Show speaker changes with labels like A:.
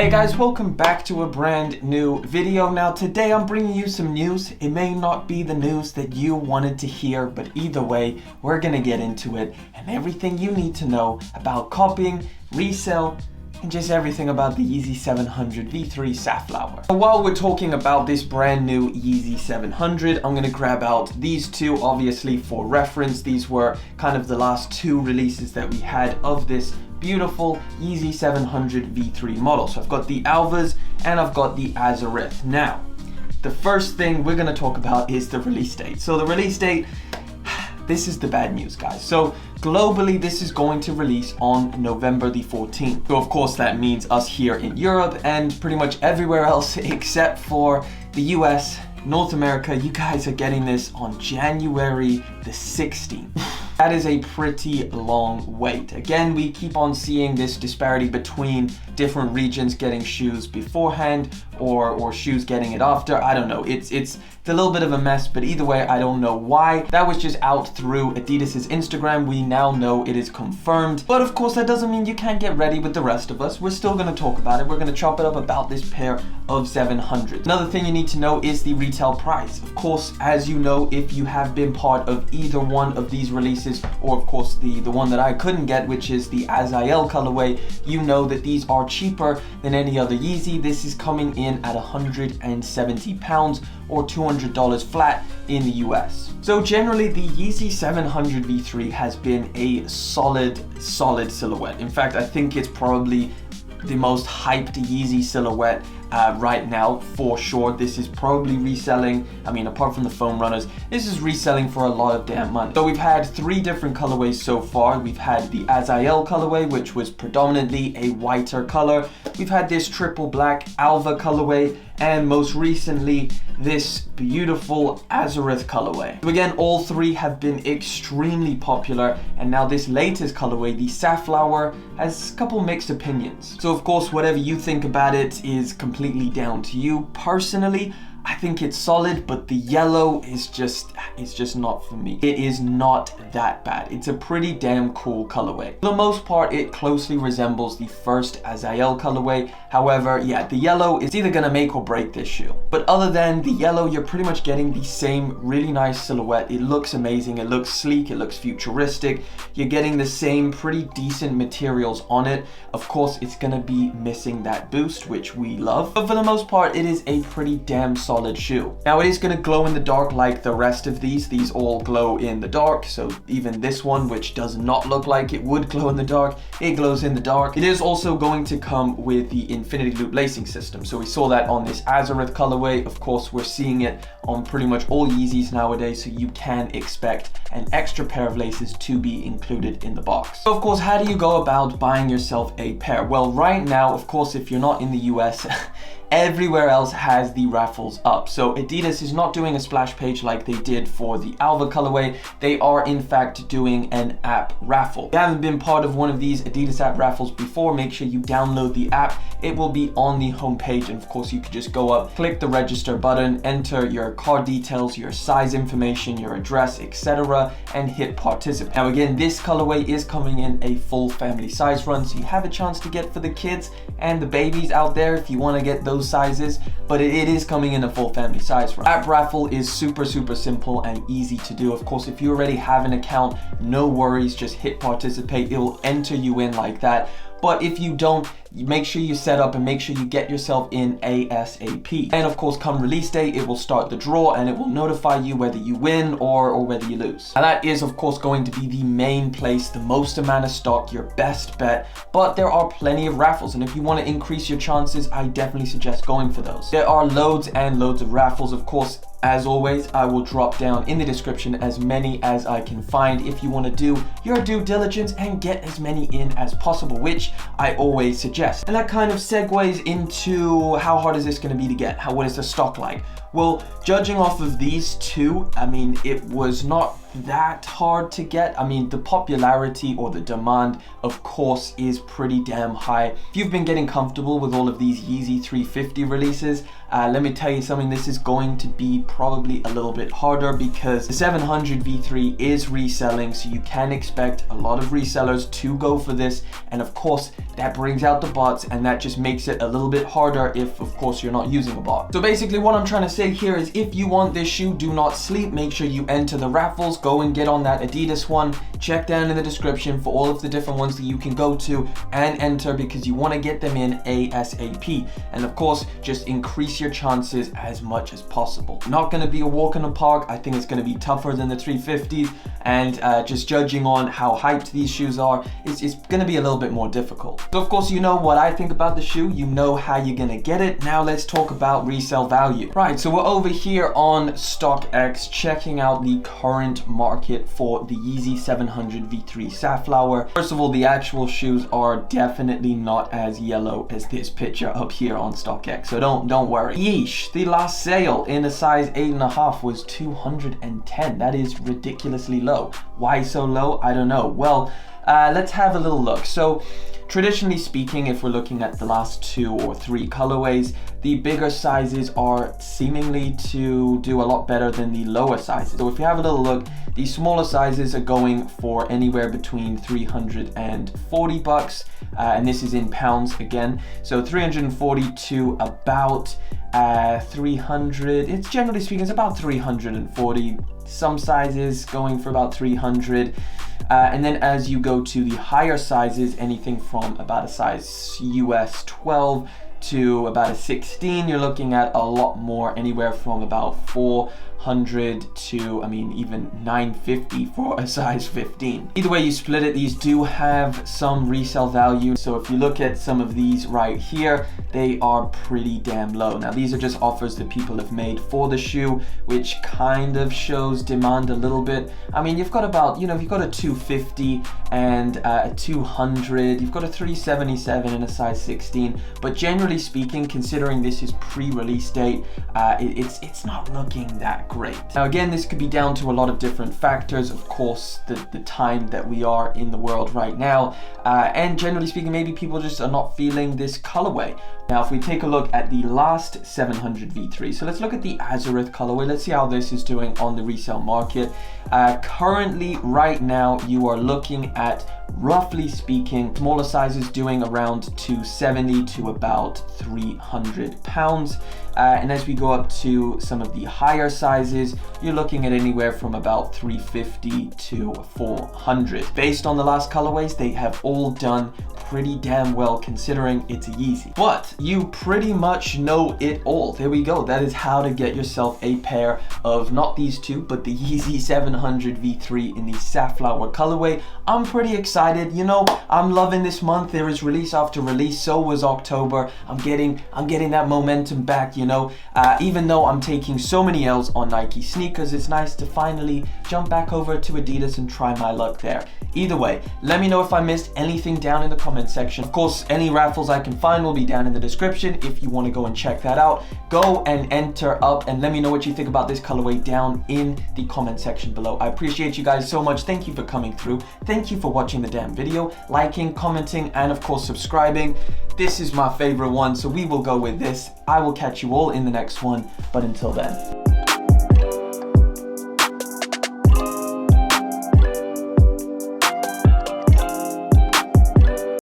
A: Hey guys, welcome back to a brand new video. Now today I'm bringing you some news. It may not be the news that you wanted to hear, but either way, we're gonna get into it and everything you need to know about copying, resell, and just everything about the Yeezy 700V3 Safflower. While we're talking about this brand new Yeezy 700, I'm gonna grab out these two obviously for reference. These were kind of the last two releases that we had of this beautiful Yeezy 700V3 model. So I've got the Alvas and I've got the Azureth. Now, the first thing we're gonna talk about is the release date. So the release date, this is the bad news, guys. So globally, this is going to release on November the 14th. So of course that means us here in Europe and pretty much everywhere else except for the US, North America, you guys are getting this on January the 16th. That is a pretty long wait. Again, we keep on seeing this disparity between different regions getting shoes beforehand or shoes getting it after. I don't know. It's a little bit of a mess, but either way, I don't know why. That was just out through Adidas's Instagram. We now know it is confirmed. But of course, that doesn't mean you can't get ready with the rest of us. We're still gonna talk about it. We're gonna chop it up about this pair of 700. Another thing you need to know is the retail price. Of course, as you know, if you have been part of either one of these releases, or of course the one that I couldn't get, which is the Resale colorway, you know that these are cheaper than any other Yeezy. This is coming in at £170 or $200 flat in the US. So generally the Yeezy 700V3 has been a solid silhouette. In fact, I think it's probably the most hyped Yeezy silhouette right now, for sure. This is probably reselling, I mean, apart from the foam runners, this is reselling for a lot of damn money. So we've had three different colorways so far. We've had the Resale colorway, which was predominantly a whiter color. We've had this triple black Alva colorway, and most recently, this beautiful Azureth colorway. So again, all three have been extremely popular, and now this latest colorway, the Safflower, has a couple mixed opinions. So of course, whatever you think about it is completely down to you. Personally, I think it's solid, but the yellow is just not for me. It is not that bad. It's a pretty damn cool colorway. For the most part, it closely resembles the first Resale colorway. However, yeah, the yellow is either gonna make or break this shoe. But other than the yellow, you're pretty much getting the same really nice silhouette. It looks amazing, it looks sleek, it looks futuristic. You're getting the same pretty decent materials on it. Of course, it's gonna be missing that boost, which we love. But for the most part, it is a pretty damn solid shoe. Now it is going to glow in the dark like the rest of these all glow in the dark. So even this one, which does not look like it would glow in the dark, it glows in the dark. It is also going to come with the infinity loop lacing system. So we saw that on this Azureth colorway. Of course, we're seeing it on pretty much all Yeezys nowadays, so you can expect an extra pair of laces to be included in the box. So of course, how do you go about buying yourself a pair? Well, right now, of course, if you're not in the US, everywhere else has the raffles up. So Adidas is not doing a splash page like they did for the Alva colorway. They are in fact doing an app raffle. If you haven't been part of one of these Adidas app raffles before, make sure you download the app. It will be on the homepage, and of course you can just go up, click the register button, enter your card details, your size information, your address, etc., and hit participate. Now again, this colorway is coming in a full family size run, so you have a chance to get for the kids and the babies out there if you want to get those sizes, but it is coming in a full family size run. App raffle is super simple and easy to do. Of course, if you already have an account, no worries, just hit participate. It will enter you in like that. But if you don't, make sure you set up and make sure you get yourself in ASAP. And of course, come release day, it will start the draw and it will notify you whether you win or whether you lose. And that is of course going to be the main place, the most amount of stock, your best bet. But there are plenty of raffles, and if you want to increase your chances, I definitely suggest going for those. There are loads and loads of raffles. Of course, as always, I will drop down in the description as many as I can find if you want to do your due diligence and get as many in as possible, which I always suggest. And that kind of segues into how hard is this going to be to get? What is the stock like? Well, judging off of these two, I mean, it was not that hard to get. I mean, the popularity or the demand, of course, is pretty damn high. If you've been getting comfortable with all of these Yeezy 350 releases, let me tell you something, this is going to be probably a little bit harder because the 700V3 is reselling, so you can expect a lot of resellers to go for this, and of course that brings out the bots, and that just makes it a little bit harder if of course you're not using a bot. So basically what I'm trying to say here is, if you want this shoe, do not sleep. Make sure you enter the Raffles, go and get on that Adidas one. Check down in the description for all of the different ones that you can go to and enter, because you want to get them in ASAP, and of course just increase your chances as much as possible. Not going to be a walk in the park. I think it's going to be tougher than the 350s, and just judging on how hyped these shoes are, it's going to be a little bit more difficult. So of course you know what I think about the shoe, you know how you're going to get it. Now let's talk about resale value. Right, so we're over here on StockX checking out the current market for the Yeezy 700V3 Safflower. First of all, the actual shoes are definitely not as yellow as this picture up here on StockX, so don't worry. Yeesh, the last sale in a size 8.5 was 210. That is ridiculously low. Why so low? I don't know. Well, let's have a little look. So traditionally speaking, if we're looking at the last 2 or 3 colorways, the bigger sizes are seemingly to do a lot better than the lower sizes. So if you have a little look, the smaller sizes are going for anywhere between 340 bucks, and this is in pounds again. So 340 to about 300. It's generally speaking, it's about 340. Some sizes going for about 300. And then as you go to the higher sizes, anything from about a size US 12 to about a 16, you're looking at a lot more, anywhere from about 400 to, I mean, even 950 for a size 15. Either way you split it, these do have some resale value. So if you look at some of these right here, they are pretty damn low. Now these are just offers that people have made for the shoe, which kind of shows demand a little bit. I mean, you've got about, you know, you've got a 250 and a 200, you've got a 377 and a size 16, but generally speaking, considering this is pre-release date, it's not looking that great. Now again, this could be down to a lot of different factors, of course, the time that we are in the world right now, and generally speaking, maybe people just are not feeling this colorway. Now if we take a look at the last 700V3, so let's look at the Azureth colorway. Let's see how this is doing on the resale market. Currently right now you are looking at, roughly speaking, smaller sizes doing around 270 to about 300 pounds, and as we go up to some of the higher sizes, you're looking at anywhere from about 350 to 400. Based on the last colorways, they have all done pretty damn well considering it's a Yeezy. But you pretty much know it all. There we go. That is how to get yourself a pair of not these two, but the Yeezy 700V3 in the Safflower colorway. I'm pretty excited. You know, I'm loving this month. There is release after release. So was October. I'm getting that momentum back, you know. Even though I'm taking so many L's on Nike sneakers, it's nice to finally jump back over to Adidas and try my luck there. Either way, let me know if I missed anything down in the comment section. Of course, any raffles I can find will be down in the description if you want to go and check that out. Go and enter up and let me know what you think about this colorway down in the comment section below. I appreciate you guys so much. Thank you for coming through. Thank you for watching the damn video, liking, commenting, and of course subscribing. This is my favorite one, so we will go with this. I will catch you all in the next one, but until then.